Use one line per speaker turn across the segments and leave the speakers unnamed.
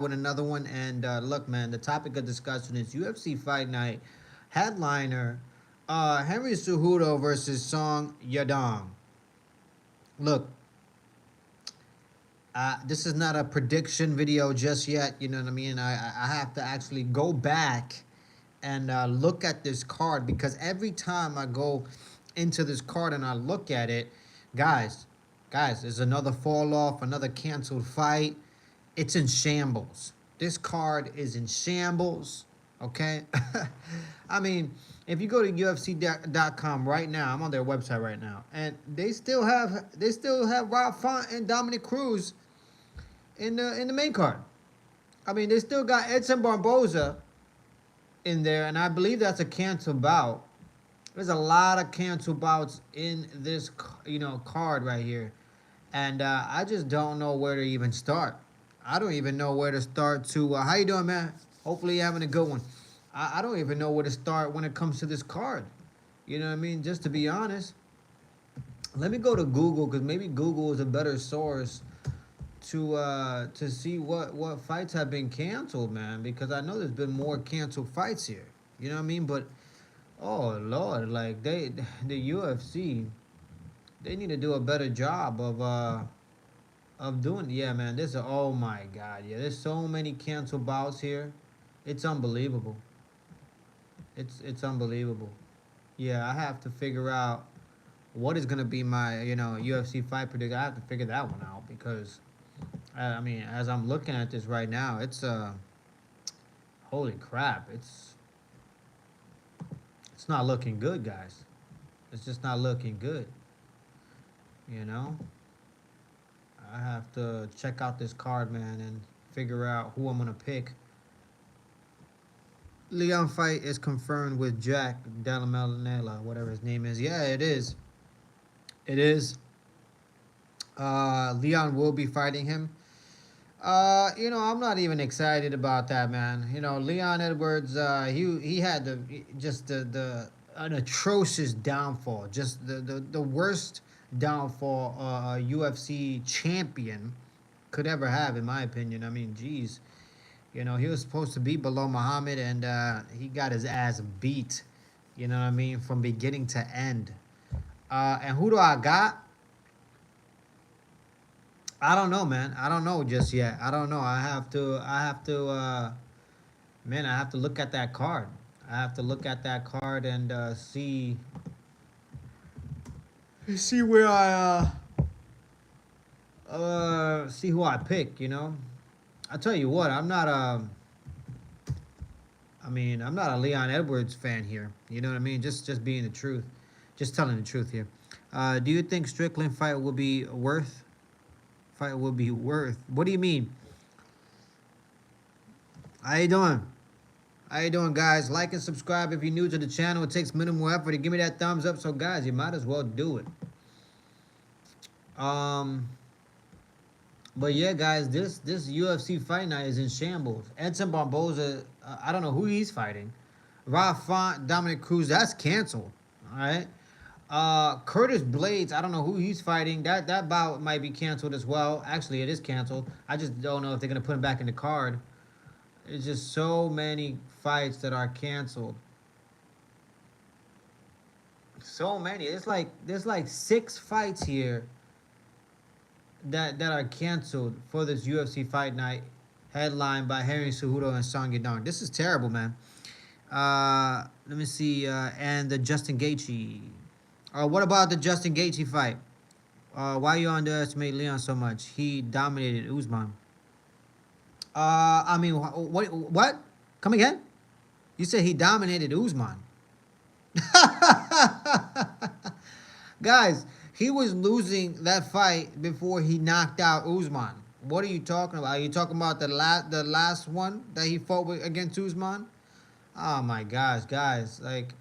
with another one. And look, man, the topic of discussion is UFC Fight Night headliner Henry Cejudo versus Song Yadong. Look, this is not a prediction video just yet. You know what I mean? I have to actually go back and look at this card because every time I go into this card and I look at it, guys, there's another fall off, another canceled fight. It's in shambles. This card is in shambles. Okay, I mean, if you go to UFC.com right now, I'm on their website right now, and they still have Rob Font and Dominic Cruz in the main card. I mean, they still got Edson Barboza in there, and I believe that's a canceled bout. There's a lot of canceled bouts in this, card right here, and I just don't know where to even start. I don't even know where to start. How you doing, man? Hopefully you're having a good one. I don't even know where to start when it comes to this card. You know what I mean? Just to be honest, let me go to Google because maybe Google is a better source to see what fights have been canceled, man. Because I know there's been more canceled fights here. You know what I mean? But oh Lord, like the UFC, they need to do a better job of doing. Yeah, man. Oh my God, yeah. There's so many canceled bouts here. It's unbelievable. It's unbelievable. Yeah, I have to figure out what is gonna be my UFC fight prediction. I have to figure that one out because I mean, as I'm looking at this right now, it's holy crap, it's not looking good, guys. It's just not looking good. You know, I have to check out this card, man, and figure out who I'm gonna pick. Leon fight is confirmed with Jack Della whatever his name is. Yeah, it is. It is. Leon will be fighting him. I'm not even excited about that, man. Leon Edwards, he had the an atrocious downfall, just the worst downfall a UFC champion could ever have, in my opinion. I mean, geez, he was supposed to be below Muhammad, and he got his ass beat. You know what I mean, from beginning to end. And who do I got? I don't know, man. I don't know just yet. I don't know. Man, I have to look at that card. I have to look at that card and see where see who I pick. I tell you what, I'm not a Leon Edwards fan here. You know what I mean? Just being the truth, just telling the truth here. Do you think Strickland fight will be worth? Fight will be worth. What do you mean? How you doing? How you doing, guys? Like and subscribe if you're new to the channel. It takes minimal effort to give me that thumbs up. So, guys, you might as well do it. But yeah, guys, this UFC fight night is in shambles. Edson Barboza, I don't know who he's fighting. Rob Font, Dominic Cruz, that's canceled. All right. Curtis Blades, I don't know who he's fighting. That bout might be canceled as well. Actually, it is canceled. I just don't know if they're gonna put him back in the card. It's just so many fights that are canceled. So many. There's like 6 fights here that are canceled for this UFC fight night, headlined by Henry Cejudo and Song Yadong. This is terrible, man. Let me see. And the Justin Gaethje. What about the Justin Gaethje fight? Why you underestimate Leon so much? He dominated Usman. I mean, what? Come again? You said he dominated Usman. Guys, he was losing that fight before he knocked out Usman. What are you talking about? Are you talking about the last one that he fought against Usman? Oh my gosh, guys! Like,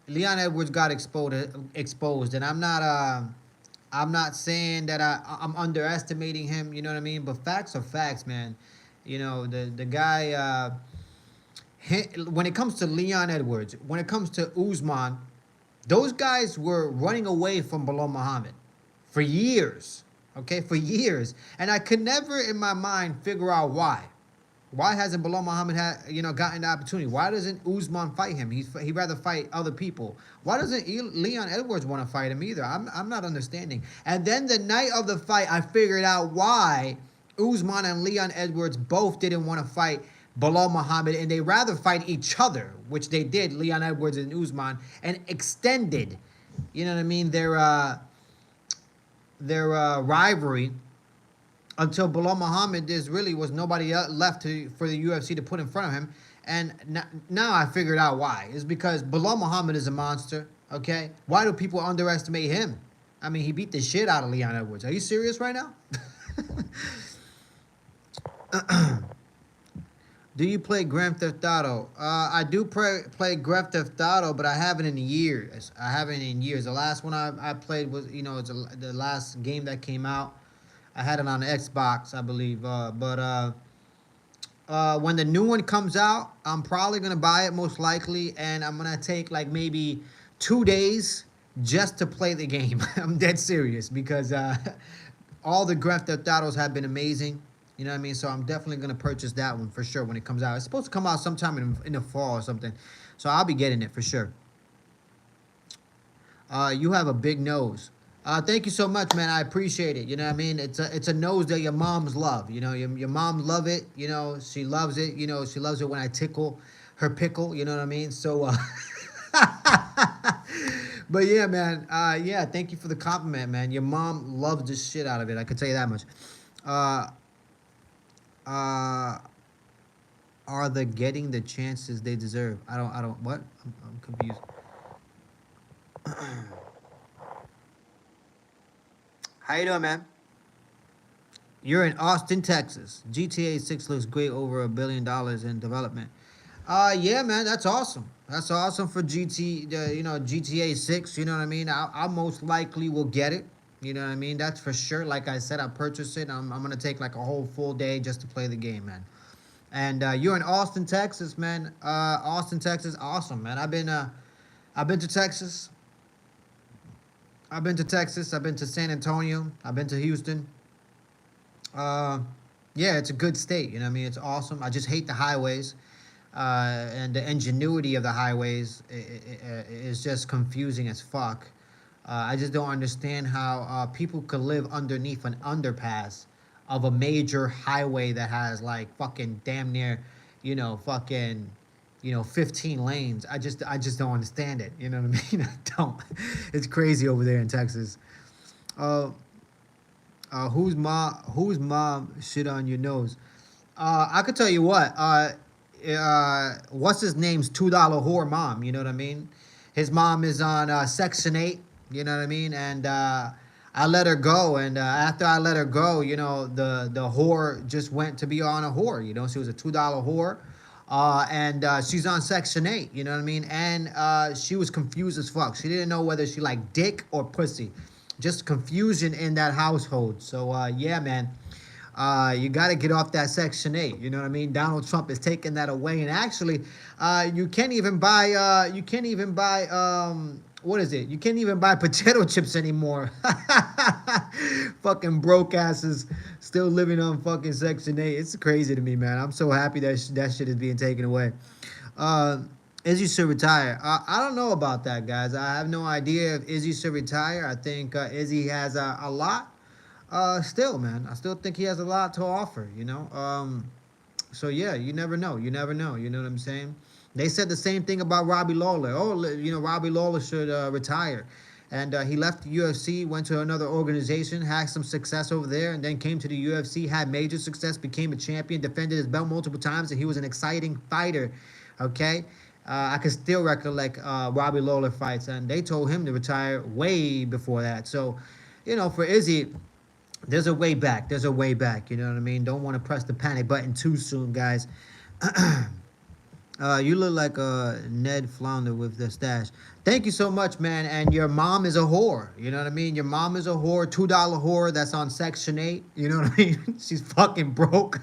Leon Edwards got exposed, and I'm not saying that I'm underestimating him. You know what I mean? But facts are facts, man. The guy. When it comes to Leon Edwards, when it comes to Usman, those guys were running away from Belal Muhammad for years. okay, for years. And I could never in my mind figure out why. Why hasn't Bilal Muhammad had gotten the opportunity? Why doesn't Usman fight him? He'd rather fight other people. Why doesn't Leon Edwards want to fight him either? I'm not understanding. And then the night of the fight, I figured out why Usman and Leon Edwards both didn't want to fight Bilal Muhammad, and they rather fight each other, which they did, Leon Edwards and Usman, and extended, you know what I mean, their rivalry until Bilal Muhammad, there really was nobody left for the UFC to put in front of him. And now I figured out why. It's because Bilal Muhammad is a monster, okay? Why do people underestimate him? I mean, he beat the shit out of Leon Edwards. Are you serious right now? Do you play Grand Theft Auto? I do play Grand Theft Auto, but I haven't in years. The last one I played was, it's the last game that came out. I had it on the Xbox, I believe. But when the new one comes out, I'm probably going to buy it most likely. And I'm going to take like maybe 2 days just to play the game. I'm dead serious because all the Grand Theft Autos have been amazing. You know what I mean? So I'm definitely going to purchase that one for sure when it comes out. It's supposed to come out sometime in the fall or something. So I'll be getting it for sure. You have a big nose. Thank you so much, man. I appreciate it. You know what I mean? It's a nose that your moms love. You know, your mom love it. You know, she loves it. You know, she loves it when I tickle her pickle. You know what I mean? So, but yeah, man. Yeah, thank you for the compliment, man. Your mom loves the shit out of it. I can tell you that much. Are they getting the chances they deserve? I don't. What? I'm confused. How you doing, man? You're in Austin, Texas. GTA 6 looks great, over $1 billion in development. Yeah, man, that's awesome. That's awesome for GTA 6. You know what I mean? I most likely will get it. You know what I mean? That's for sure. Like I said, I purchased it. I'm gonna take like a whole full day just to play the game, man. And you're in Austin, Texas, man. Austin, Texas, awesome, man. I've been to Texas. I've been to San Antonio. I've been to Houston. Yeah, it's a good state. You know what I mean? It's awesome. I just hate the highways. And the ingenuity of the highways is just confusing as fuck. I just don't understand how people could live underneath an underpass of a major highway that has like fucking damn near, fucking 15 lanes. I just don't understand it. You know what I mean? I don't. It's crazy over there in Texas. Whose mom shit on your nose? I could tell you what. What's his name's $2 whore mom? You know what I mean? His mom is on Section 8. You know what I mean? And I let her go. And after I let her go, the whore just went to be on a whore. She was a $2 whore. And she's on Section 8, you know what I mean? And she was confused as fuck. She didn't know whether she liked dick or pussy. Just confusion in that household. So, yeah, man. You got to get off that Section 8, you know what I mean? Donald Trump is taking that away. And actually, you can't even buy, what is it? You can't even buy potato chips anymore. Fucking broke asses still living on fucking Section 8. It's crazy to me, man. I'm so happy that that shit is being taken away. Izzy should retire. I don't know about that, guys. I have no idea if Izzy should retire. I think Izzy has a lot. Still, man. I still think he has a lot to offer, So, yeah, you never know. You never know. You know what I'm saying? They said the same thing about Robbie Lawler. Oh, Robbie Lawler should retire. And he left the UFC, went to another organization, had some success over there, and then came to the UFC, had major success, became a champion, defended his belt multiple times, and he was an exciting fighter, okay? I can still recollect Robbie Lawler fights, and they told him to retire way before that. So, for Izzy, there's a way back. There's a way back, you know what I mean? Don't want to press the panic button too soon, guys. You look like a Ned Flounder with the stash. Thank you so much, man. And your mom is a whore. You know what I mean? Your mom is a whore, $2 whore that's on Section 8. You know what I mean? She's fucking broke.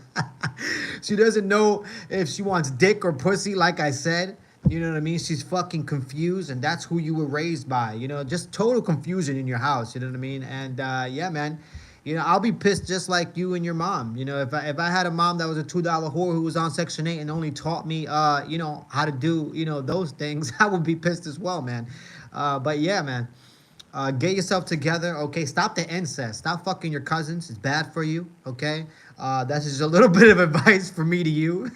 She doesn't know if she wants dick or pussy, like I said. You know what I mean? She's fucking confused, and that's who you were raised by. Just total confusion in your house. You know what I mean? And, yeah, man. You know, I'll be pissed just like you and your mom. You know, if I had a mom that was a $2 whore who was on Section 8 and only taught me, you know, how to do, you know, those things, I would be pissed as well, man. But yeah, man. Get yourself together, okay? Stop the incest. Stop fucking your cousins. It's bad for you, okay? That's just a little bit of advice for me to you.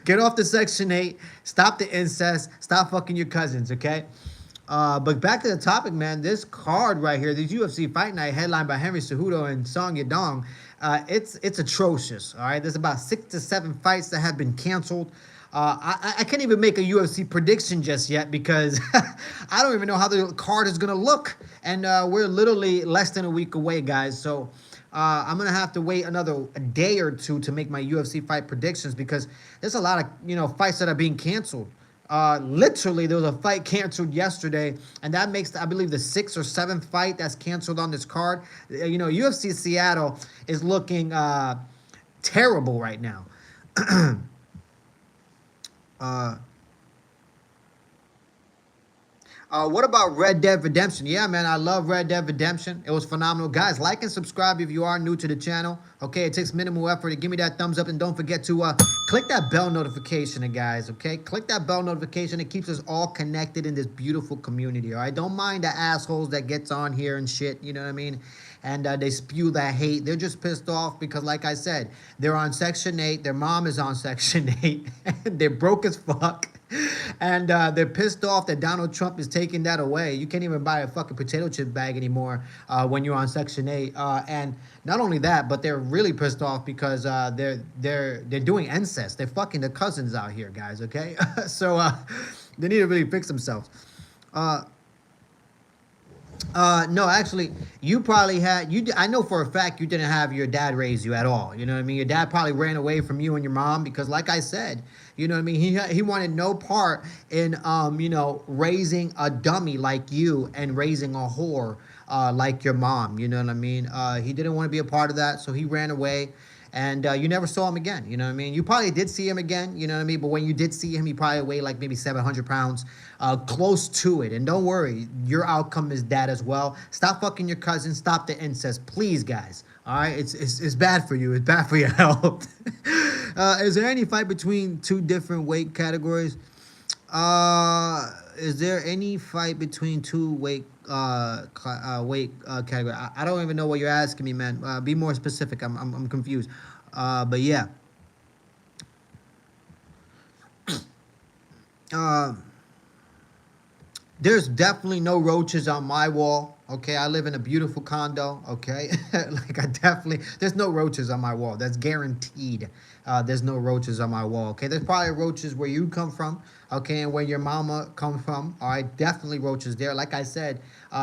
Get off the Section 8. Stop the incest. Stop fucking your cousins, okay? But back to the topic, man. This card right here, this UFC Fight Night, headlined by Henry Cejudo and Song Yadong, it's atrocious. All right, there's about 6 to 7 fights that have been canceled. I can't even make a UFC prediction just yet because I don't even know how the card is gonna look, and we're literally less than a week away, guys. So I'm gonna have to wait another day or two to make my UFC fight predictions because there's a lot of fights that are being canceled. Literally, there was a fight canceled yesterday, and that makes, I believe, the 6th or 7th fight that's canceled on this card. UFC Seattle is looking terrible right now. uh, what about Red Dead Redemption? Yeah, man, I love Red Dead Redemption. It was phenomenal. Guys, like and subscribe if you are new to the channel. Okay, it takes minimal effort to give me that thumbs up. And don't forget to click that bell notification, guys, okay? Click that bell notification. It keeps us all connected in this beautiful community, all right? Don't mind the assholes that gets on here and shit, you know what I mean? And they spew that hate. They're just pissed off because, like I said, they're on Section 8. Their mom is on Section 8. And they're broke as fuck. And they're pissed off that Donald Trump is taking that away. You can't even buy a fucking potato chip bag anymore when you're on Section 8. And not only that, but they're really pissed off because they're doing incest. They're fucking their cousins out here, guys. Okay, so they need to really fix themselves. No, actually, you probably had I know for a fact you didn't have your dad raise you at all. You know what I mean? Your dad probably ran away from you and your mom because, like I said, you know what I mean. He wanted no part in raising a dummy like you and raising a whore like your mom. You know what I mean? He didn't want to be a part of that, so he ran away. And you never saw him again, you know what I mean? You probably did see him again, you know what I mean? But when you did see him, he probably weighed like maybe 700 pounds, close to it. And don't worry, your outcome is that as well. Stop fucking your cousin. Stop the incest, please, guys. All right, it's bad for you. It's bad for your health. Is there any fight between two different weight categories? Is there any fight between two weight category? I don't even know what you're asking me, man. Be more specific. I'm confused. But yeah. There's definitely no roaches on my wall. Okay, I live in a beautiful condo. Okay, there's no roaches on my wall. That's guaranteed. There's no roaches on my wall. Okay, there's probably roaches where you come from. Okay, and where your mama comes from. All right, definitely roaches there. Like I said,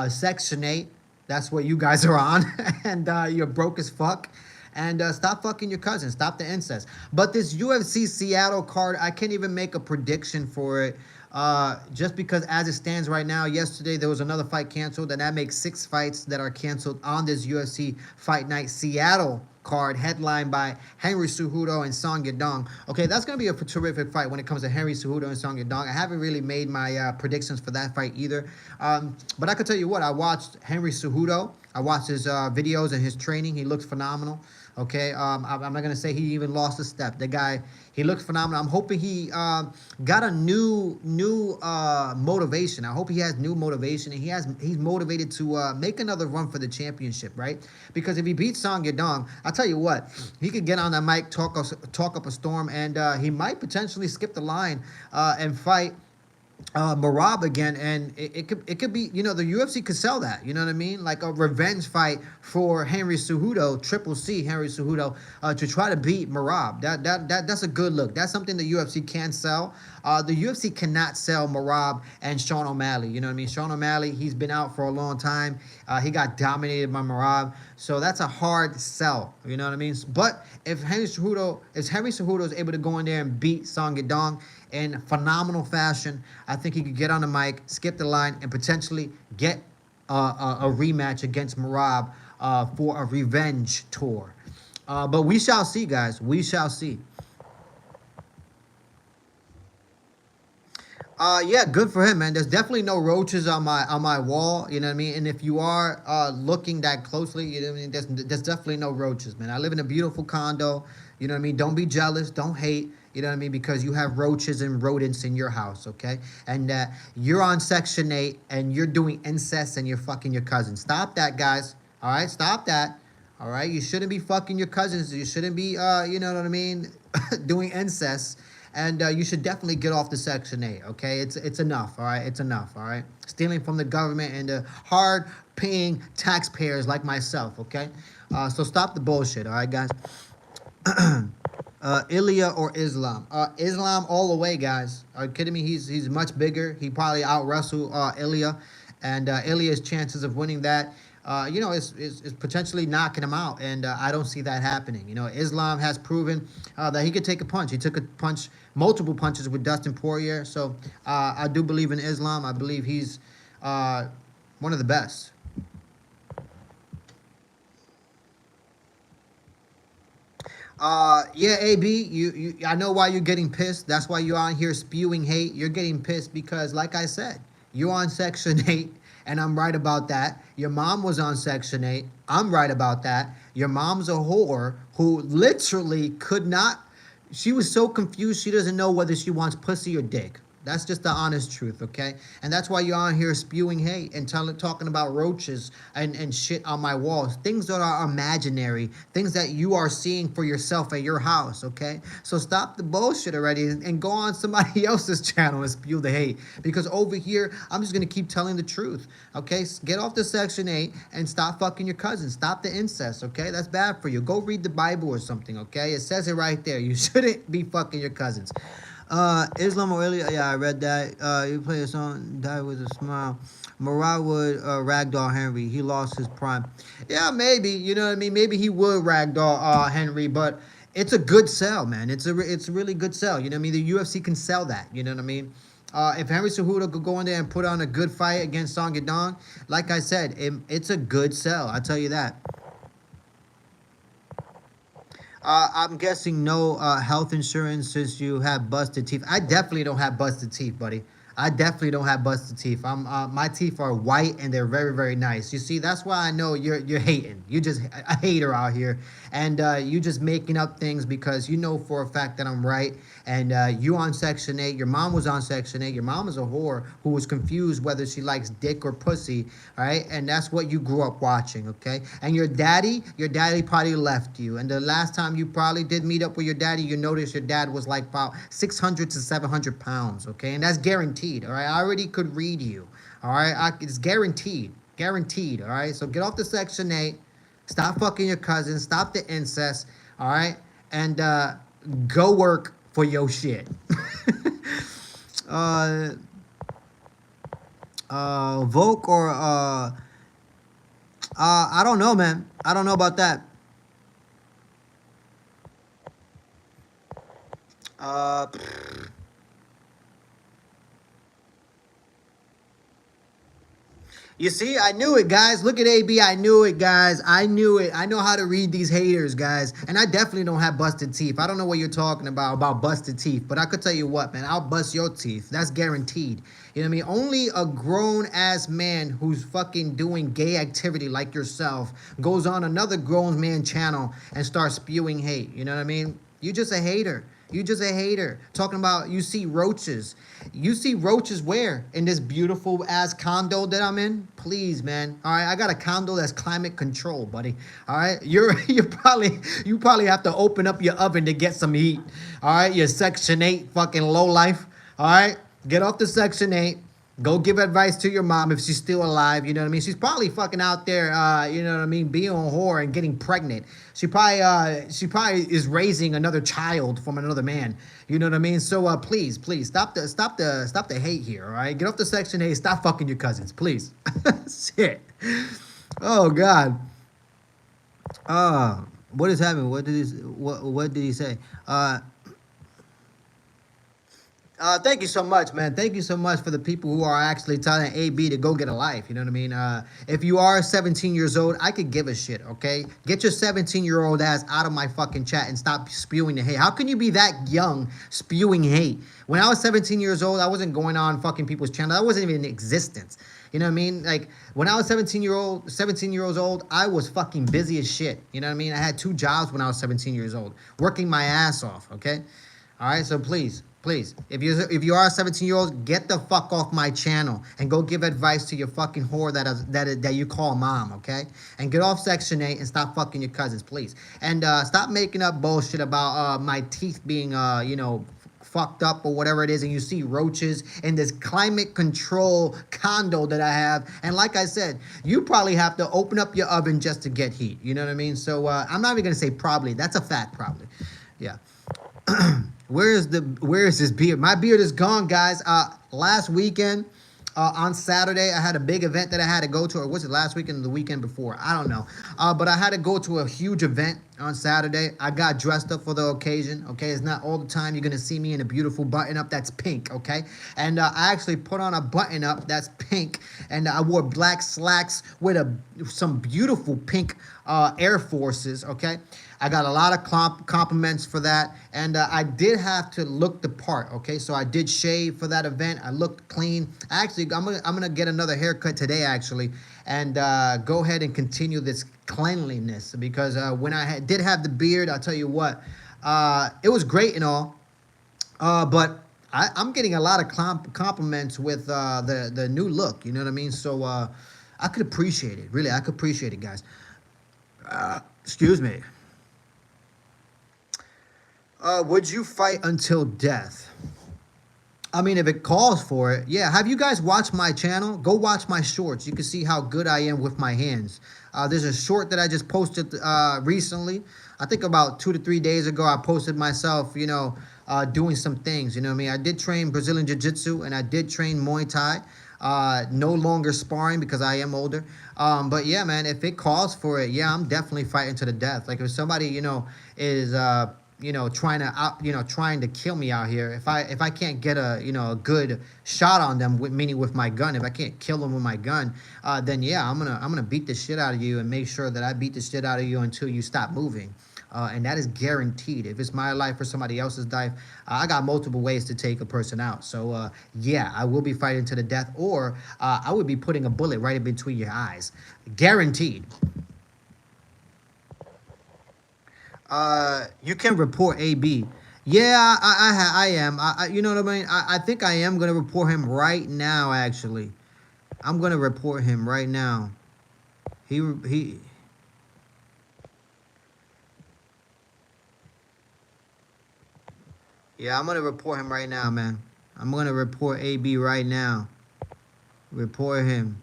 Section 8. That's what you guys are on, and you're broke as fuck. And stop fucking your cousin. Stop the incest. But this UFC Seattle card, I can't even make a prediction for it. Just because as it stands right now, yesterday there was another fight canceled, and that makes 6 fights that are canceled on this UFC Fight Night Seattle card, headlined by Henry Cejudo and Song Yadong. Okay, that's going to be a terrific fight when it comes to Henry Cejudo and Song Yadong. I haven't really made my predictions for that fight either. But I can tell you what, I watched Henry Cejudo. I watched his videos and his training. He looks phenomenal. Okay, I'm not going to say he even lost a step. The guy, he looks phenomenal. I'm hoping he got a new motivation. I hope he has new motivation, and he's motivated to make another run for the championship, right? Because if he beats Song Yadong, I'll tell you what, he could get on that mic, talk up a storm, and he might potentially skip the line and fight Marab again, and it could be, the UFC could sell that, you know what I mean, like a revenge fight for Henry Cejudo, Triple C Henry Cejudo, to try to beat Marab. That's a good look. That's something the UFC can sell. The UFC cannot sell Marab and Sean O'Malley, you know what I mean. Sean O'Malley, he's been out for a long time. He got dominated by Marab, so that's a hard sell, you know what I mean. But if Henry Cejudo is able to go in there and beat Song Yadong in phenomenal fashion, I think he could get on the mic, skip the line, and potentially get a rematch against Marab for a revenge tour. But we shall see, guys. We shall see. Yeah, good for him, man. There's definitely no roaches on my wall. You know what I mean? And if you are looking that closely, you know what I mean. There's definitely no roaches, man. I live in a beautiful condo. You know what I mean? Don't be jealous. Don't hate. You know what I mean? Because you have roaches and rodents in your house, okay? And you're on Section 8 and you're doing incest and you're fucking your cousin. Stop that, guys. All right? Stop that. All right? You shouldn't be fucking your cousins. You shouldn't be, you know what I mean, doing incest. And you should definitely get off the Section 8, okay? It's enough, all right? It's enough, all right? Stealing from the government and the hard-paying taxpayers like myself, okay? So stop the bullshit, all right, guys? Ilya or Islam? Islam all the way, guys. Are you kidding me? He's much bigger. He probably out wrestle Ilya, and Ilya's chances of winning that, is potentially knocking him out, and I don't see that happening. You know, Islam has proven that he could take a punch. He took a punch, multiple punches with Dustin Poirier. So I do believe in Islam. I believe he's one of the best. Yeah, AB, I know why you're getting pissed. That's why you're on here spewing hate. You're getting pissed because, like I said, you're on Section 8, and I'm right about that. Your mom was on Section 8. I'm right about that. Your mom's a whore who literally could not, she was so confused, she doesn't know whether she wants pussy or dick. That's just the honest truth, okay? And that's why you're on here spewing hate and talking about roaches and shit on my walls. Things that are imaginary, things that you are seeing for yourself at your house, okay? So stop the bullshit already and go on somebody else's channel and spew the hate. Because over here, I'm just gonna keep telling the truth, okay? Get off the Section 8 and stop fucking your cousins. Stop the incest, okay? That's bad for you. Go read the Bible or something, okay? It says it right there. You shouldn't be fucking your cousins. Islam or Ilya, yeah, I read that. You play a song, Die With A Smile. Mariah would ragdoll Henry. He lost his prime. Yeah, maybe. You know what I mean? Maybe he would ragdoll Henry, but it's a good sell, man. It's a really good sell. You know what I mean? The UFC can sell that. You know what I mean? If Henry Cejudo could go in there and put on a good fight against Song Yadong, like I said, it's a good sell. I tell you that. I'm guessing no health insurance since you have busted teeth. I definitely don't have busted teeth, buddy. I definitely don't have busted teeth. My teeth are white and they're very very nice. You see, that's why I know you're hating. You just a hater out here, and you just making up things because you know for a fact that I'm right. And you on Section 8. Your mom was on Section 8. Your mom is a whore who was confused whether she likes dick or pussy. All right, and that's what you grew up watching. Okay, and your daddy probably left you. And the last time you probably did meet up with your daddy, you noticed your dad was like about 600 to 700 pounds. Okay, and that's guaranteed. All right, I already could read you. All right, it's guaranteed. Guaranteed. All right, so get off the Section 8. Stop fucking your cousins. Stop the incest. All right, and go work for your shit. uh, Volk or I don't know, man. I don't know about that. Uh, You see, I knew it, guys. Look at AB. I knew it, guys. I knew it. I know how to read these haters, guys. And I definitely don't have busted teeth. I don't know what you're talking about busted teeth. But I could tell you what, man. I'll bust your teeth. That's guaranteed. You know what I mean? Only a grown-ass man who's fucking doing gay activity like yourself goes on another grown man channel and starts spewing hate. You know what I mean? You just a hater. You just a hater. Talking about you see roaches. You see roaches where? In this beautiful ass condo that I'm in? Please, man. All right, I got a condo that's climate controlled, buddy. All right, you probably have to open up your oven to get some heat. All right, your Section 8 fucking low life. All right, get off the Section 8. Go give advice to your mom if she's still alive. You know what I mean? She's probably fucking out there. You know what I mean? Being a whore and getting pregnant. She probably is raising another child from another man. You know what I mean? So please stop the hate here. All right? Get off the Section 8. Stop fucking your cousins, please. Shit. Oh God. What is happening? What did he say? Thank you so much, man. Thank you so much for the people who are actually telling AB to go get a life. You know what I mean? If you are 17 years old, I could give a shit, okay? Get your 17-year-old ass out of my fucking chat and stop spewing the hate. How can you be that young spewing hate? When I was 17 years old, I wasn't going on fucking people's channel. I wasn't even in existence. You know what I mean? Like when I was 17 years old, I was fucking busy as shit. You know what I mean? I had 2 jobs when I was 17 years old, working my ass off, okay? All right, so please, please, if you are a 17-year-old, get the fuck off my channel and go give advice to your fucking whore that you call mom, okay? And get off Section 8 and stop fucking your cousins, please. And stop making up bullshit about my teeth being fucked up or whatever it is, and you see roaches in this climate control condo that I have. And like I said, you probably have to open up your oven just to get heat. You know what I mean? So I'm not even gonna say probably. That's a fact, probably. Yeah. Where is this beard? My beard is gone, guys. Last weekend, on Saturday, I had a big event that I had to go to, or was it last weekend or the weekend before? I don't know. But I had to go to a huge event on Saturday. I got dressed up for the occasion, okay? It's not all the time you're going to see me in a beautiful button-up that's pink, okay? And I actually put on a button-up that's pink, and I wore black slacks with some beautiful pink Air Forces, okay? I got a lot of compliments for that, and I did have to look the part, okay? So I did shave for that event. I looked clean. Actually, I'm gonna get another haircut today, actually, and go ahead and continue this cleanliness, because when I did have the beard, I'll tell you what, it was great and all, but I'm getting a lot of compliments with the new look, you know what I mean? So I could appreciate it, really. I could appreciate it, guys. Excuse me. Would you fight until death? I mean, if it calls for it, yeah. Have you guys watched my channel? Go watch my shorts. You can see how good I am with my hands. There's a short that I just posted recently. I think about 2 to 3 days ago, I posted myself, doing some things. You know what I mean? I did train Brazilian Jiu-Jitsu, and I did train Muay Thai. No longer sparring because I am older. But yeah, man, if it calls for it, yeah, I'm definitely fighting to the death. Like if somebody, is trying to kill me out here. If I can't get a good shot on them, meaning with my gun, if I can't kill them with my gun, then yeah, I'm gonna beat the shit out of you and make sure that I beat the shit out of you until you stop moving. And that is guaranteed. If it's my life or somebody else's life, I got multiple ways to take a person out. So yeah, I will be fighting to the death, or I would be putting a bullet right in between your eyes, guaranteed. You can report AB. Yeah, I am. You know what I mean? I think I am going to report him right now, actually. I'm going to report him right now. He... Yeah, I'm going to report him right now, man. I'm going to report AB right now. Report him.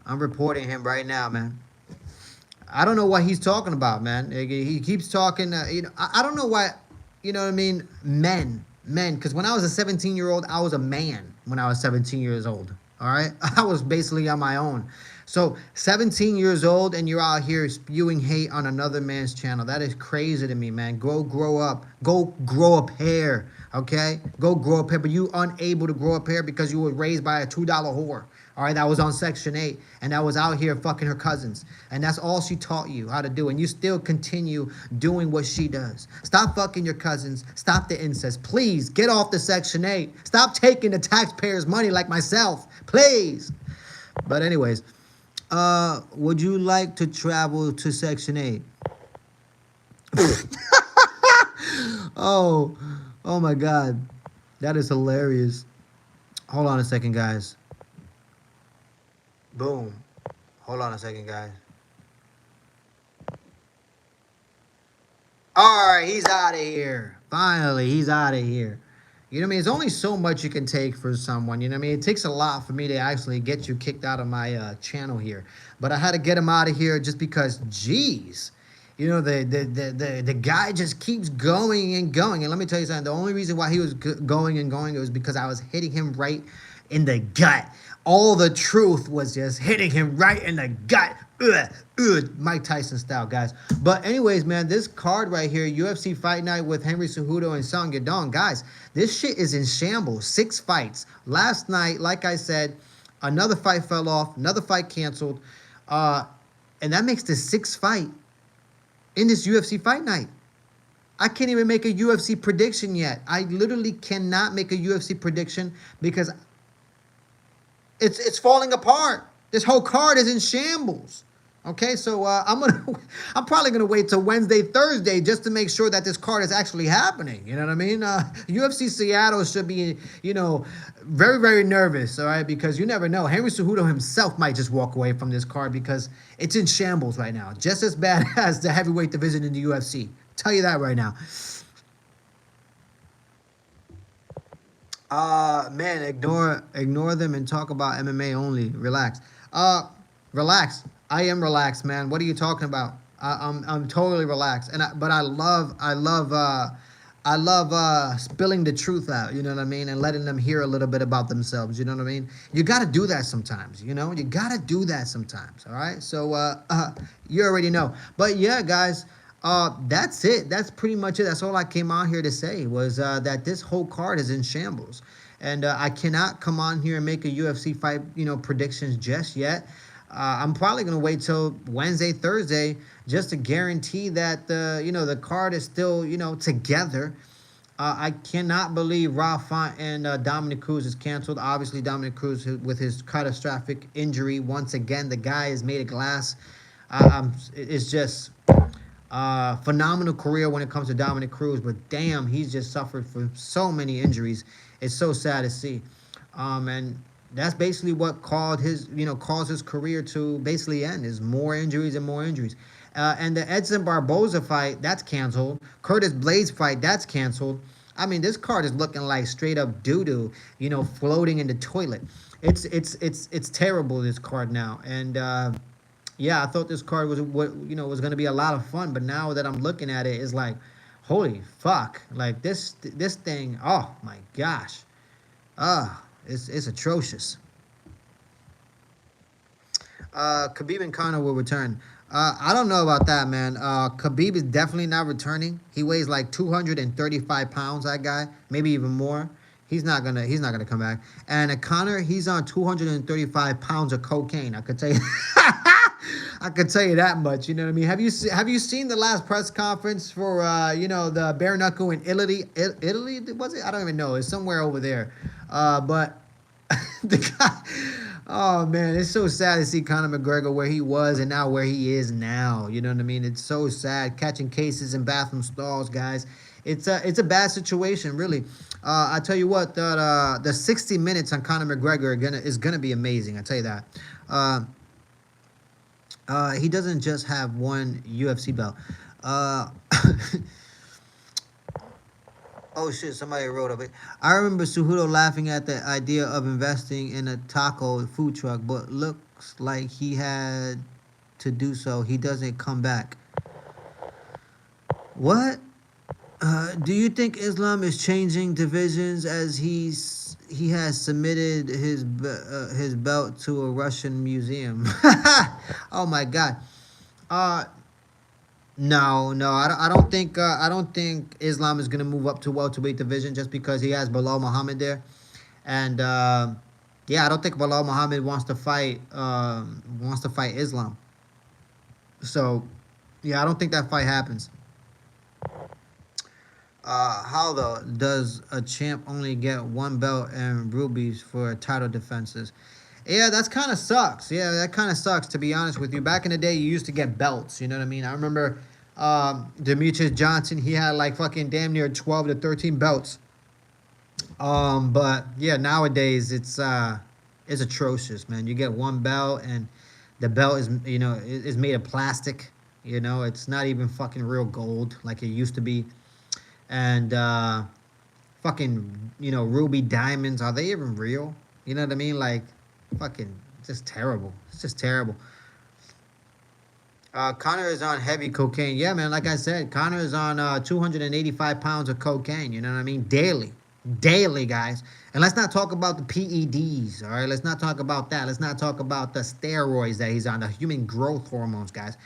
I'm reporting him right now, man. I don't know what he's talking about, man. He keeps talking, I don't know why, you know what I mean? Men, because when I was a 17-year-old, I was a man when I was 17 years old, all right? I was basically on my own. So 17 years old and you're out here spewing hate on another man's channel. That is crazy to me, man. Go grow up. Go grow up hair, okay? Go grow up hair, but you unable to grow up hair because you were raised by a $2 whore. All right, that was on Section 8, and that was out here fucking her cousins. And that's all she taught you how to do. And you still continue doing what she does. Stop fucking your cousins. Stop the incest. Please, get off the Section 8. Stop taking the taxpayers' money like myself. Please. But anyways, would you like to travel to Section 8? Oh my God. That is hilarious. Hold on a second, guys. Boom. Hold on a second, guys. All right, he's out of here. Finally, he's out of here. You know what I mean? It's only so much you can take for someone. You know what I mean? It takes a lot for me to actually get you kicked out of my channel here. But I had to get him out of here just because, geez. You know, the guy just keeps going and going. And let me tell you something. The only reason why he was going and going was because I was hitting him right in the gut. All the truth was just hitting him right in the gut. Mike Tyson style, guys. But anyways, man, this card right here, UFC Fight Night with Henry Cejudo and Song Yadong, guys, this shit is in shambles. 6 fights. Last night, like I said, another fight fell off, another fight canceled, uh, and that makes the 6th fight in this UFC Fight Night. I can't even make a UFC prediction yet. I literally cannot make a UFC prediction because it's falling apart. This whole card is in shambles. Okay, so I'm probably gonna wait till Wednesday, Thursday just to make sure that this card is actually happening. You know what I mean? UFC Seattle should be, very very nervous. All right, because you never know. Henry Cejudo himself might just walk away from this card because it's in shambles right now, just as bad as the heavyweight division in the UFC. Tell you that right now. Man, ignore them and talk about MMA only. Relax. Relax. I am relaxed, man. What are you talking about? I'm totally relaxed, but I love spilling the truth out. You know what I mean, and letting them hear a little bit about themselves. You know what I mean. You got to do that sometimes. You got to do that sometimes. All right. So you already know. But yeah, guys. That's it. That's pretty much it. That's all I came on here to say was that this whole card is in shambles, and I cannot come on here and make a UFC fight, predictions just yet. I'm probably gonna wait till Wednesday, Thursday, just to guarantee that the card is still, together. I cannot believe Ralph Font and Dominic Cruz is canceled. Obviously, Dominic Cruz with his catastrophic injury once again. The guy is made of glass. It's just. Phenomenal career when it comes to Dominic Cruz, but damn, he's just suffered from so many injuries. It's so sad to see, and that's basically what caused his career to basically end. Is more injuries and more injuries, and the Edson Barboza fight that's canceled. Curtis Blades fight that's canceled. I mean, this card is looking like straight up doo doo, floating in the toilet. It's terrible, this card now, and. Yeah, I thought this card was going to be a lot of fun, but now that I'm looking at it, it's like, holy fuck! Like this thing. Oh my gosh, it's atrocious. Khabib and Conor will return. I don't know about that, man. Khabib is definitely not returning. He weighs like 235 pounds. That guy, maybe even more. He's not gonna come back. And Conor, he's on 235 pounds of cocaine. I could tell you. I could tell you that much. You know what I mean? Have you seen the last press conference for the bare knuckle in Italy? Italy, was it? I don't even know. It's somewhere over there. But the guy. Oh man, it's so sad to see Conor McGregor where he was and now where he is now. You know what I mean? It's so sad. Catching cases in bathroom stalls, guys. It's a bad situation, really. I tell you what, the 60 minutes on Conor McGregor is gonna be amazing. I tell you that. He doesn't just have one UFC belt. Oh shit! Somebody wrote of it. I remember Cejudo laughing at the idea of investing in a taco food truck, but looks like he had to do so. He doesn't come back. What? Do you think Islam is changing divisions as he has submitted his belt to a Russian museum? Oh my God. Uh, no, I don't think Islam is gonna move up to welterweight division just because he has Bilal Muhammad there, and yeah, I don't think Bilal Muhammad wants to fight Islam. So yeah, I don't think that fight happens. How though does a champ only get one belt and rubies for title defenses? Yeah, that's kind of sucks. Yeah, that kind of sucks, to be honest with you. Back in the day, you used to get belts. You know what I mean? I remember Demetrius Johnson. He had like fucking damn near 12 to 13 belts. But yeah, nowadays it's atrocious, man. You get one belt and the belt is made of plastic. It's not even fucking real gold like it used to be. And fucking ruby diamonds, are they even real? You know what I mean? Like fucking just terrible. It's just terrible. Connor is on heavy cocaine. Yeah, man, like I said, Connor is on 285 pounds of cocaine, you know what I mean, daily. daily, guys. And let's not talk about the PEDs, all right? Let's not talk about that. Let's not talk about the steroids that he's on, the human growth hormones, guys.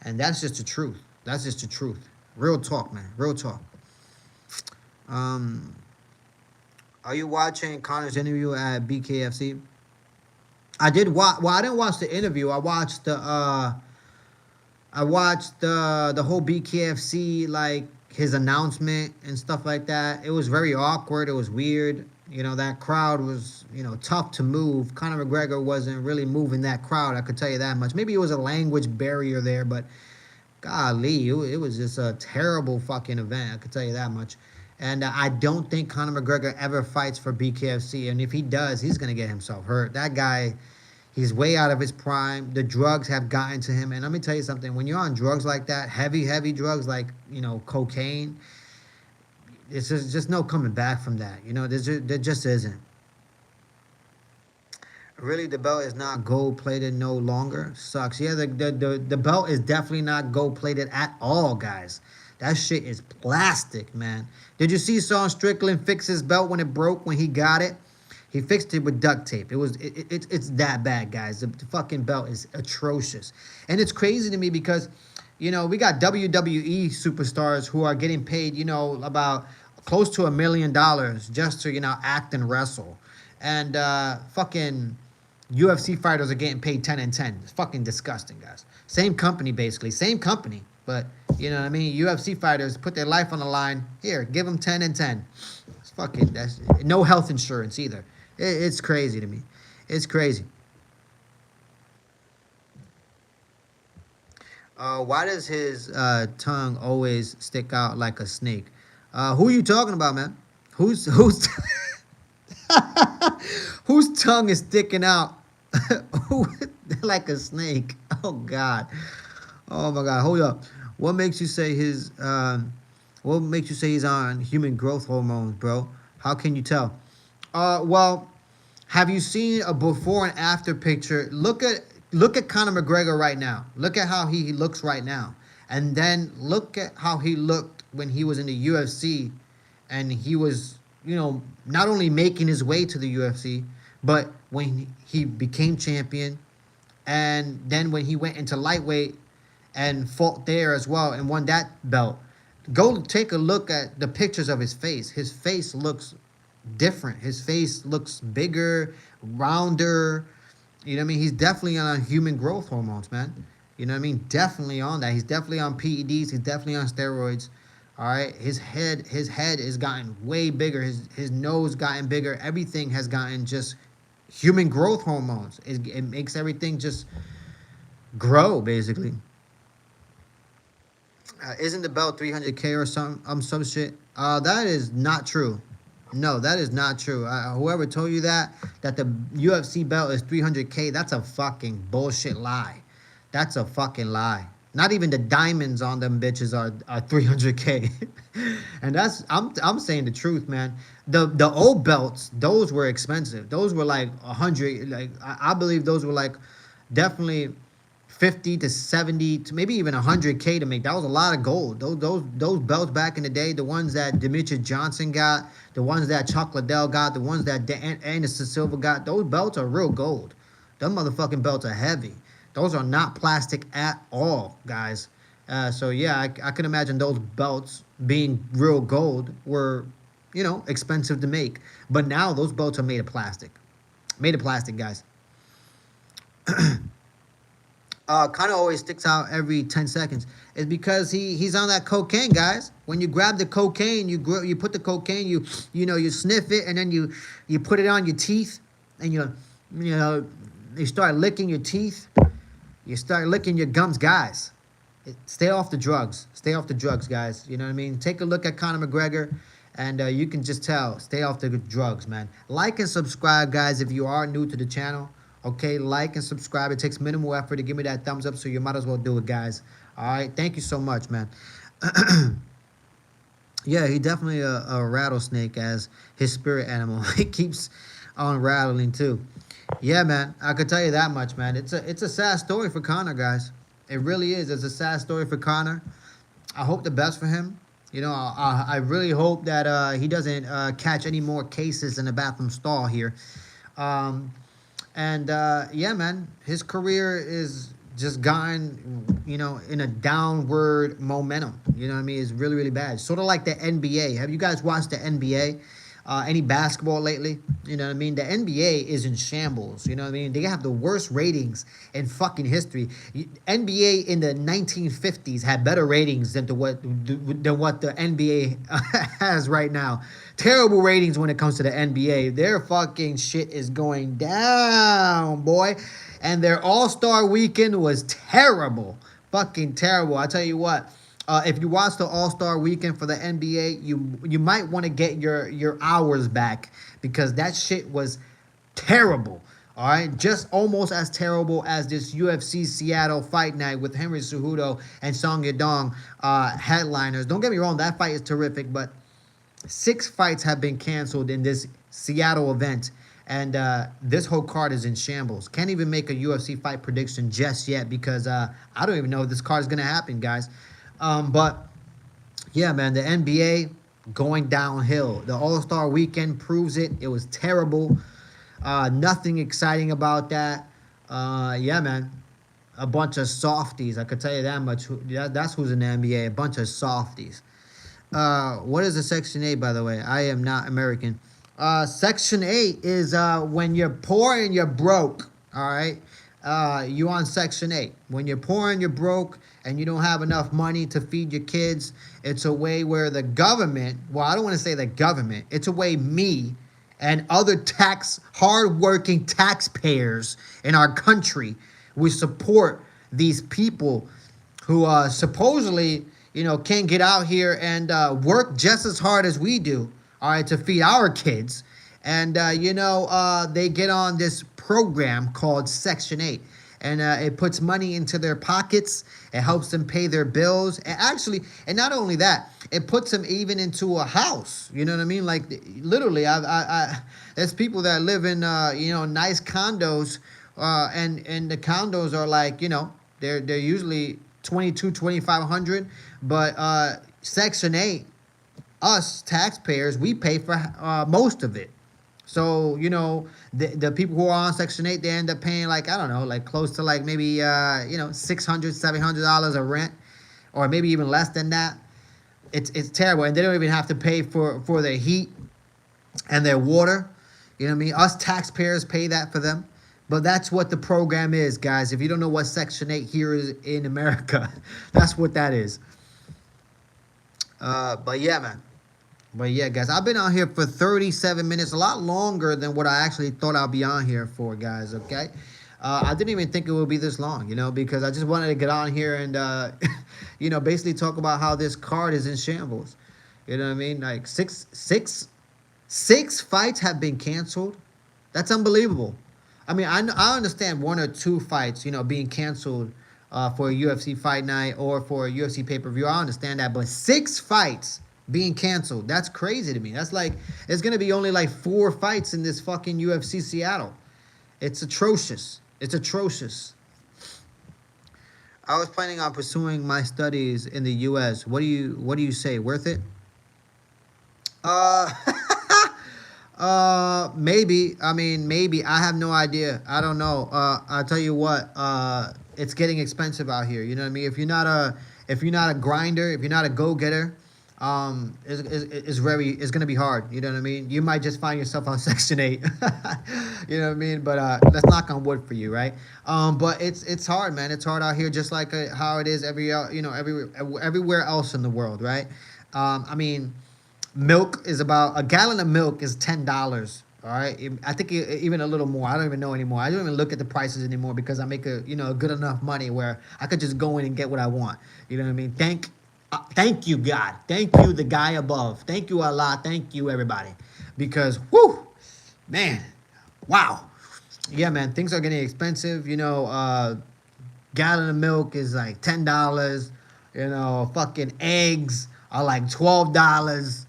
And that's just the truth. That's just the truth. Real talk, man. Real talk. Um, are you watching Connor's interview at BKFC? I did watch. Well, I didn't watch the interview. I watched the whole BKFC, like his announcement and stuff like that. It was very awkward. It was weird. You know, that crowd was, tough to move. Conor McGregor wasn't really moving that crowd. I could tell you that much. Maybe it was a language barrier there, but golly, it was just a terrible fucking event. I could tell you that much. And I don't think Conor McGregor ever fights for BKFC. And if he does, he's going to get himself hurt. That guy, he's way out of his prime. The drugs have gotten to him. And let me tell you something. When you're on drugs like that, heavy drugs like, cocaine, it's just no coming back from that. There just isn't. Really, the belt is not gold plated no longer. Sucks. Yeah, the belt is definitely not gold plated at all, guys. That shit is plastic, man. Did you see Sean Strickland fix his belt when it broke when he got it? He fixed it with duct tape. It's that bad, guys. The fucking belt is atrocious. And it's crazy to me because, we got WWE superstars who are getting paid, about close to $1 million just to, act and wrestle. And fucking UFC fighters are getting paid 10 and 10. It's fucking disgusting, guys. Same company, basically. Same company. But, you know what I mean? UFC fighters put their life on the line. Here, give them 10 and 10. It's fucking, that's no health insurance either. It's crazy to me. It's crazy. Why does his tongue always stick out like a snake? Who are you talking about, man? Who's whose tongue is sticking out like a snake? Oh God. Oh my God. Hold up. What makes you say what makes you say he's on human growth hormones, bro? How can you tell? Well, have you seen a before and after picture? Look at Conor McGregor right now. Look at how he looks right now. And then look at how he looked when he was in the UFC and he was, not only making his way to the UFC, but when he became champion and then when he went into lightweight and fought there as well and won that belt. Go take a look at the pictures of his face. His face looks different. His face looks bigger, rounder. You know what I mean? He's definitely on human growth hormones, man. You know what I mean? Definitely on that. He's definitely on PEDs. He's definitely on steroids. All right. His head has gotten way bigger. His nose gotten bigger. Everything has gotten just human growth hormones. It makes everything just grow, basically. Isn't the belt 300K or some shit? That is not true. No, that is not true. Whoever told you that the UFC belt is 300K, that's a fucking bullshit lie. That's a fucking lie. Not even the diamonds on them bitches are 300K. And I'm saying the truth, man. The old belts, those were expensive. Those were like 100. Like I believe those were like definitely 50 to 70 to maybe even 100K to make. That was a lot of gold. Those belts back in the day, the ones that Demetrius Johnson got, the ones that Chuck Liddell got, the ones that Anderson Silva got, those belts are real gold. Them motherfucking belts are heavy. Those are not plastic at all, guys. So yeah, I can imagine those belts being real gold were, expensive to make. But now those belts are made of plastic. Made of plastic, guys. Kind of always sticks out every 10 seconds is because he's on that cocaine, guys. When you grab the cocaine, you put the cocaine, you sniff it, and then you put it on your teeth, and you start licking your teeth. You start licking your gums, guys. Stay off the drugs. Stay off the drugs, guys. You know what I mean? Take a look at Conor McGregor, and you can just tell. Stay off the drugs, man. Like and subscribe, guys, if you are new to the channel. Okay, like and subscribe. It takes minimal effort to give me that thumbs up, so you might as well do it, guys. All right, thank you so much, man. Yeah, he definitely a rattlesnake as his spirit animal. He keeps on rattling too. Yeah, man, I could tell you that much, man. It's a sad story for Conor, guys. It really is. It's a sad story for Conor. I hope the best for him. You know, I really hope that he doesn't catch any more cases in the bathroom stall here. Um, and yeah, man, his career is just gone, you know, in a downward momentum. You know what I mean? It's really, really bad. Sort of like the NBA. Have you guys watched the NBA? Any basketball lately? You know what I mean? The NBA is in shambles. You know what I mean? They have the worst ratings in fucking history. NBA in the 1950s had better ratings than what the NBA has right now. Terrible ratings when it comes to the NBA. Their fucking shit is going down, boy. And their All-Star weekend was terrible. Fucking terrible. I tell you what. If you watch the All Star Weekend for the NBA, you might want to get your hours back because that shit was terrible. All right, just almost as terrible as this UFC Seattle fight night with Henry Cejudo and Song Yadong headliners. Don't get me wrong, that fight is terrific, but 6 fights have been canceled in this Seattle event. And this whole card is in shambles. Can't even make a UFC fight prediction just yet because I don't even know if this card is going to happen, guys. But yeah, man, the NBA going downhill. The All-Star weekend proves it. It was terrible. Nothing exciting about that. Yeah, man, a bunch of softies. I could tell you that much. That's who's in the NBA. A bunch of softies. What is a Section 8, by the way? I am not American. Section 8 is when you're poor and you're broke. All right. You on Section 8. When you're poor and you're broke and you don't have enough money to feed your kids, it's a way where the government, well, I don't want to say the government, it's a way me and other hardworking taxpayers in our country, we support these people who supposedly, you know, can't get out here and work just as hard as we do, all right, to feed our kids. And, they get on this program called Section 8. And it puts money into their pockets. It helps them pay their bills. And not only that, it puts them even into a house. You know what I mean? Like, literally, there's people that live in, nice condos. And the condos are like, they're usually 2,500. But Section 8, us taxpayers, we pay for most of it. So, the people who are on Section 8, they end up paying like, I don't know, like close to like maybe, $600, $700 of rent, or maybe even less than that. It's terrible. And they don't even have to pay for their heat and their water. You know what I mean? Us taxpayers pay that for them. But that's what the program is, guys. If you don't know what Section 8 here is in America, that's what that is. But yeah, man. But yeah, guys, I've been on here for 37 minutes, a lot longer than what I actually thought I'd be on here for, guys, okay? I didn't even think it would be this long, because I just wanted to get on here and, basically talk about how this card is in shambles. You know what I mean? Like, six fights have been canceled. That's unbelievable. I mean, I understand 1 or 2 fights, being canceled for a UFC fight night or for a UFC pay-per-view. I understand that, but 6 fights being canceled. That's crazy to me. That's like, it's going to be only like 4 fights in this fucking UFC Seattle. It's atrocious. It's atrocious. I was planning on pursuing my studies in the U.S. What do you say? Worth it? Maybe. I mean, maybe. I have no idea. I don't know. I'll tell you what, it's getting expensive out here. You know what I mean? If you're not a grinder, if you're not a go-getter, it's gonna be hard. You know what I mean? You might just find yourself on Section 8. You know what I mean? But let's knock on wood for you, right? But it's hard, man. It's hard out here, just like how it is everywhere else in the world, right? I mean, milk is about a gallon of milk is $10. All right, I think even a little more. I don't even know anymore. I don't even look at the prices anymore because I make a good enough money where I could just go in and get what I want. You know what I mean? Thank you, God. Thank you, the guy above. Thank you, Allah. Thank you, everybody. Because, whoo, man, wow. Yeah, man, things are getting expensive. Gallon of milk is like $10. Fucking eggs are like $12.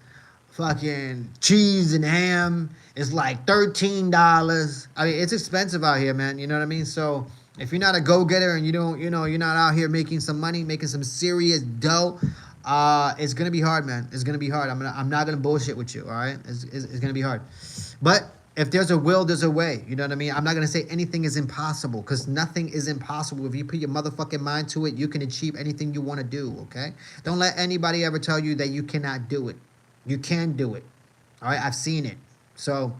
Fucking cheese and ham is like $13. I mean, it's expensive out here, man. You know what I mean? So if you're not a go-getter and you're not out here making some money, making some serious dough, It's gonna be hard, man. It's gonna be hard. I'm not gonna bullshit with you. All right, it's gonna be hard. But if there's a will, there's a way. You know what I mean? I'm not gonna say anything is impossible because nothing is impossible. If you put your motherfucking mind to it, you can achieve anything you want to do. Okay? Don't let anybody ever tell you that you cannot do it. You can do it. All right? I've seen it. So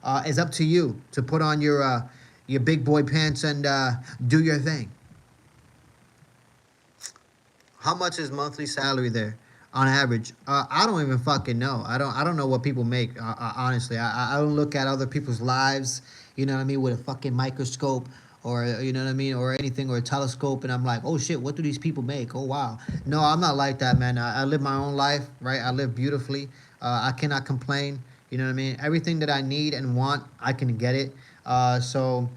it's up to you to put on your big boy pants and do your thing. How much is monthly salary there on average? I don't even fucking know. I don't know what people make. Honestly, I don't look at other people's lives. You know what I mean, with a fucking microscope or you know what I mean, or anything, or a telescope, and I'm like, oh shit, what do these people make? Oh wow. No, I'm not like that, man. I live my own life, right? I live beautifully. I cannot complain. You know what I mean? Everything that I need and want, I can get it. So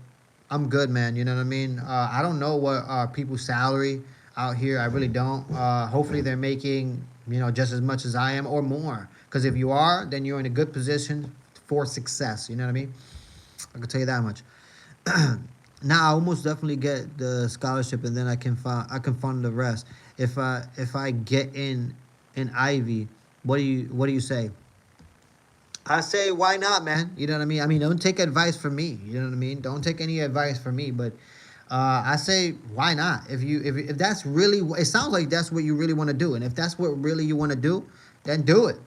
I'm good, man. You know what I mean? I don't know what people's salary out here. I really don't. Hopefully, they're making just as much as I am or more. Because if you are, then you're in a good position for success. You know what I mean? I can tell you that much. Now, I almost definitely get the scholarship, and then I can fund the rest. If I get in Ivy, what do you say? I say, why not, man? You know what I mean? I mean, don't take advice from me. You know what I mean? Don't take any advice from me. But I say, why not? If that's really, it sounds like that's what you really want to do. And if that's what really you want to do, then do it.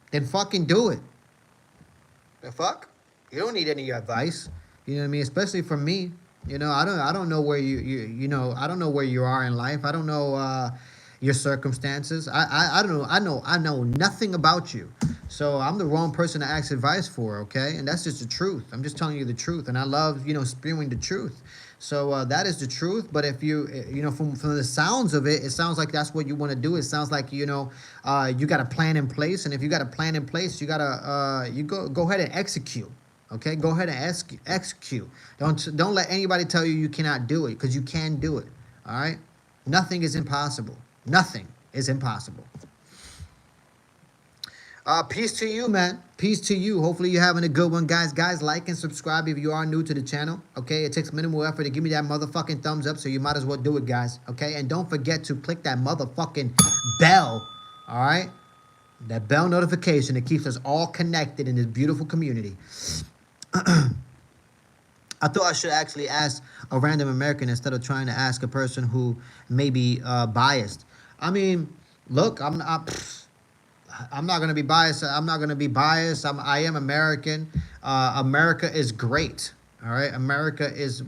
Then fucking do it. The fuck? You don't need any advice. You know what I mean? Especially from me. I don't know where I don't know where you are in life. I don't know your circumstances. I don't know. I know nothing about you. So I'm the wrong person to ask advice for, okay? And that's just the truth. I'm just telling you the truth, and I love spewing the truth. So that is the truth. But if from the sounds of it, it sounds like that's what you want to do. It sounds like you got a plan in place, and if you got a plan in place, you go ahead and execute. Okay, go ahead and execute. Don't let anybody tell you cannot do it, because you can do it. All right, nothing is impossible. Nothing is impossible. Peace to you, man. Peace to you. Hopefully you're having a good one, guys. Guys, like and subscribe if you are new to the channel. Okay, it takes minimal effort to give me that motherfucking thumbs up, so you might as well do it, guys. Okay, and don't forget to click that motherfucking bell. All right, that bell notification that keeps us all connected in this beautiful community. I thought I should actually ask a random American instead of trying to ask a person who may be biased. I mean, look, I'm not gonna be biased. I'm not gonna be biased. I am American. America is great. All right, America is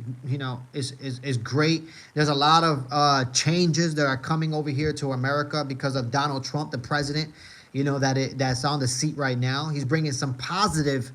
great. There's a lot of changes that are coming over here to America because of Donald Trump, the president. That's on the seat right now. He's bringing some positive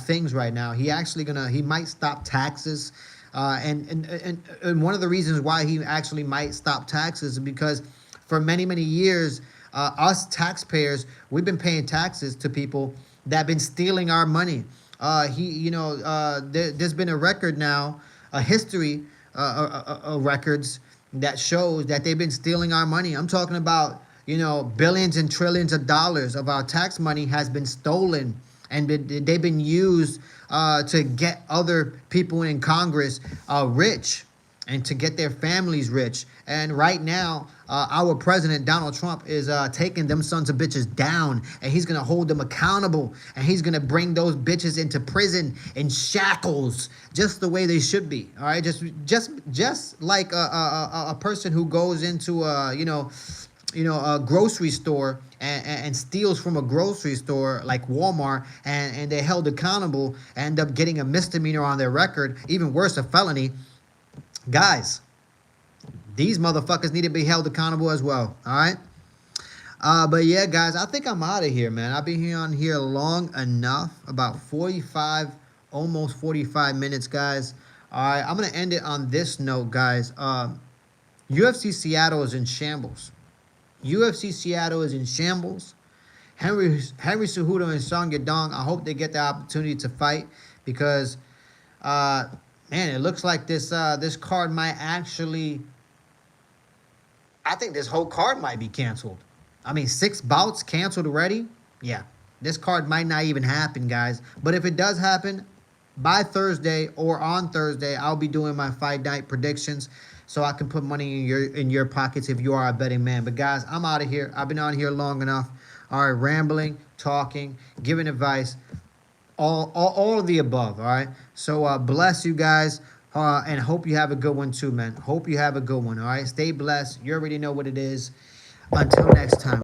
things right now. He might stop taxes. And one of the reasons why he actually might stop taxes is because for many, many years, us taxpayers, we've been paying taxes to people that have been stealing our money. There's been a record now, a history of records that shows that they've been stealing our money. I'm talking about, billions and trillions of dollars of our tax money has been stolen, and they've been used to get other people in Congress rich and to get their families rich. And right now, our president, Donald Trump, is taking them sons of bitches down, and he's going to hold them accountable, and he's going to bring those bitches into prison in shackles, just the way they should be. All right, just like a person who goes into a grocery store and steals from a grocery store like Walmart, and they're held accountable, end up getting a misdemeanor on their record, even worse, a felony. Guys, these motherfuckers need to be held accountable as well. All right. But yeah, guys, I think I'm out of here, man. I've been here on here long enough, about 45, almost 45 minutes, guys. All right, I'm gonna end it on this note, guys. UFC Seattle is in shambles. UFC Seattle is in shambles. Henry Cejudo and Song Yadong, I hope they get the opportunity to fight, because man, it looks like this card might actually, I think this whole card might be canceled. I mean, 6 bouts canceled already? Yeah, this card might not even happen, guys. But if it does happen, by Thursday or on Thursday, I'll be doing my fight night predictions. so I can put money in your pockets if you are a betting man. But guys, I'm out of here. I've been on here long enough. All right, rambling, talking, giving advice, all of the above. All right. So bless you guys. And hope you have a good one too, man. Hope you have a good one. All right. Stay blessed. You already know what it is. Until next time.